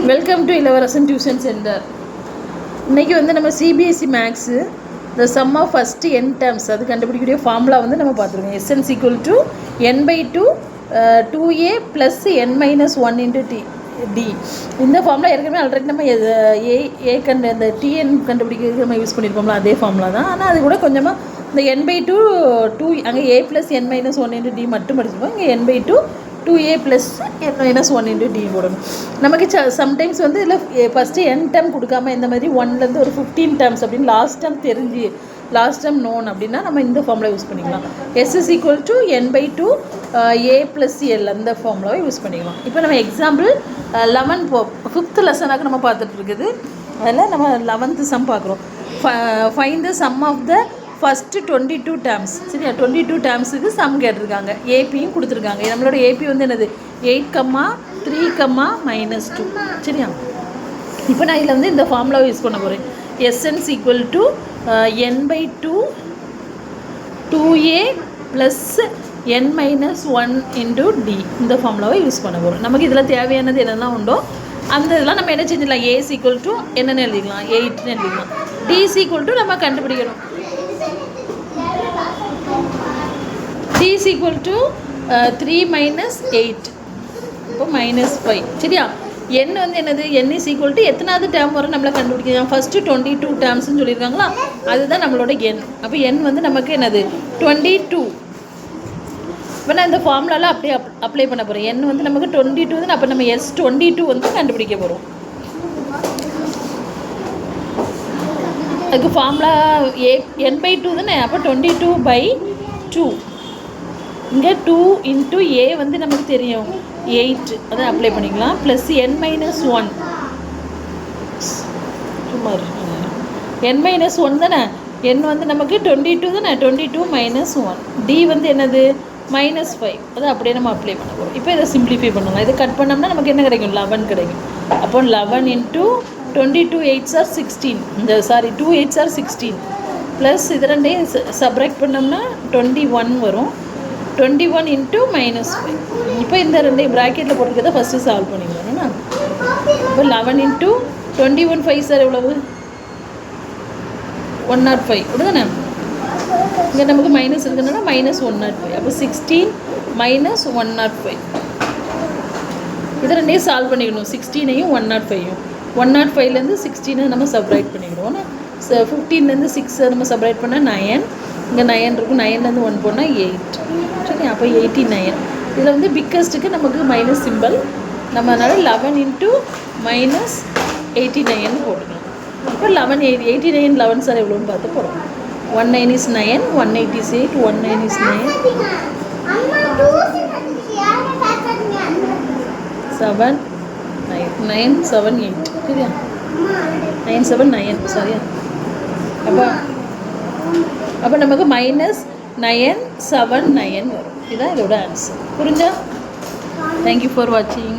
Welcome to Ilavarasan tuition centre. இன்றைக்கி வந்து நம்ம CBSE maths the sum of first n terms அது கண்டுபிடிக்கக்கூடிய ஃபார்முலா வந்து நம்ம பார்த்துருக்கோம். S n equal to n/2 2a plus n-1 into d. இந்த ஃபார்முலா ஏற்கனவே ஆல்ரெடி நம்ம இந்த டிஎன் கண்டுபிடிக்கிறதுக்கு நம்ம யூஸ் பண்ணியிருப்போம்ல, அதே ஃபார்முலா தான். ஆனால் அது கூட கொஞ்சமாக இந்த n/2 2 அங்கே a plus n-1 into D மட்டும் படிச்சிருப்போம். இங்கே n/2 2a plus n-1 into D போடணும். நமக்கு சம்டைம்ஸ் வந்து இதில் ஃபஸ்ட்டு n டேர்ம் கொடுக்காம இந்த மாதிரி 1லேருந்து ஒரு 15 டேர்ம்ஸ் அப்படின்னு லாஸ்ட் டேர்ம் நோன் அப்படின்னா நம்ம இந்த ஃபார்முலா யூஸ் பண்ணிக்கலாம். S equal to n/2 a plus L அந்த ஃபார்முலாவை யூஸ் பண்ணிக்கலாம். இப்போ நம்ம எக்ஸாம்பிள் 5th லெசனாக நம்ம பார்த்துட்டு இருக்குது. அதில் நம்ம 11th சம் பார்க்குறோம். Find the sum of the first 22 terms. சரியா, 22 டேர்ம்ஸுக்கு சம் கேட்டிருக்காங்க. ஏபியும் கொடுத்துருக்காங்க. நம்மளோட ஏபி வந்து என்னது 8,3,-2. சரியா, இப்போ நான் இதில் வந்து இந்த ஃபார்முலாவை யூஸ் பண்ண போகிறேன். S n equal to n/2 2a plus n-1 into d. இந்த ஃபார்முலாவை யூஸ் பண்ண போகிறோம். நமக்கு இதில் தேவையானது என்னெல்லாம் உண்டோ அந்த இதெல்லாம் நம்ம என்ன செஞ்சிடலாம். ஏ ஈக்குவல் டு என்னென்னு எழுதிக்கலாம், 8ன்னு எழுதிக்கலாம். டி ஈக்குவல் டு நம்ம கண்டுபிடிக்கணும். டி ஈக்குவல் டு 3 - 8, இப்போ -5. சரியா, n வந்து என்னது, n ஈக்குவல் டு எத்தனாவது டேர்ம் வரும் நம்மளை கண்டுபிடிக்கலாம். ஃபஸ்ட்டு 22 டேர்ம்ஸ்ன்னு சொல்லியிருக்காங்களா, அதுதான் நம்மளோட n. அப்போ n வந்து நமக்கு என்னது 22. இப்போ நான் இந்த ஃபார்முலாவில் அப்படியே அப்ளை பண்ண போகிறேன். n வந்து நமக்கு 22 தான். அப்போ நம்ம S22 வந்து கண்டுபிடிக்க போகிறோம். அதுக்கு ஃபார்முலா n/2 தானே. அப்போ 22/2. இங்கே 2 இன்ட்டு a வந்து நமக்கு தெரியும் 8, அதை அப்ளை பண்ணிக்கலாம். ப்ளஸ் n-1 சுமார் n-1 தானே. n வந்து நமக்கு 22 தானே. 22 - 1. டி வந்து என்னது -5. அதை அப்படியே நம்ம அப்ளை பண்ண போகிறோம். இப்போ இதை சிம்பிளிஃபை பண்ணலாம். இதை கட் பண்ணோம்னா நமக்கு என்ன கிடைக்கும், 11 கிடைக்கும். அப்போ 11 into 22 8s are 16. 2 8s are 16. Plus இது ரெண்டையும் சப்ராக்ட் பண்ணோம்னா 21 வரும். 21 இன்ட்டு -5. இப்போ இந்த ரெண்டையும் ப்ராக்கெட்டில் போட்டுக்கிறத ஃபஸ்ட்டு சால்வ் பண்ணிக்கலாம். இப்போ 11 இன்ட்டு 21 5 சார் எவ்வளவு, 105 அப்படிதானே. இங்கே நமக்கு மைனஸ் இருக்குதுன்னா -105. அப்போ 16 - 105. இது ரெண்டையும் சால்வ் பண்ணிக்கணும். 16ஐயும் 105ஐயும் 105லேருந்து 16 நம்ம சப்ராக்ட் பண்ணிக்கணும். 15லேருந்து 6 நம்ம சப்ராக்ட் பண்ணால் 9. இங்கே 9 இருக்கும். 9லேருந்து 1 போனால் 8. சரி, அப்போ 89. இதில் வந்து பிக்கஸ்ட்டுக்கு நமக்கு மைனஸ் சிம்பிள். நம்ம அதனால் 11 இன்ட்டு -89 போட்டுக்கலாம். இப்போ 89 11 சார் எவ்வளோன்னு பார்த்து போகிறோம். 19 is 9, 180 is 8, 19 is 9, 7 9 7 8. சரியா, 9 7 9. சரியா, அப்போ நமக்கு -979 வரும். இதுதான் இதோட ஆன்சர். புரிஞ்சா? தேங்க்யூ ஃபார் வாட்சிங்.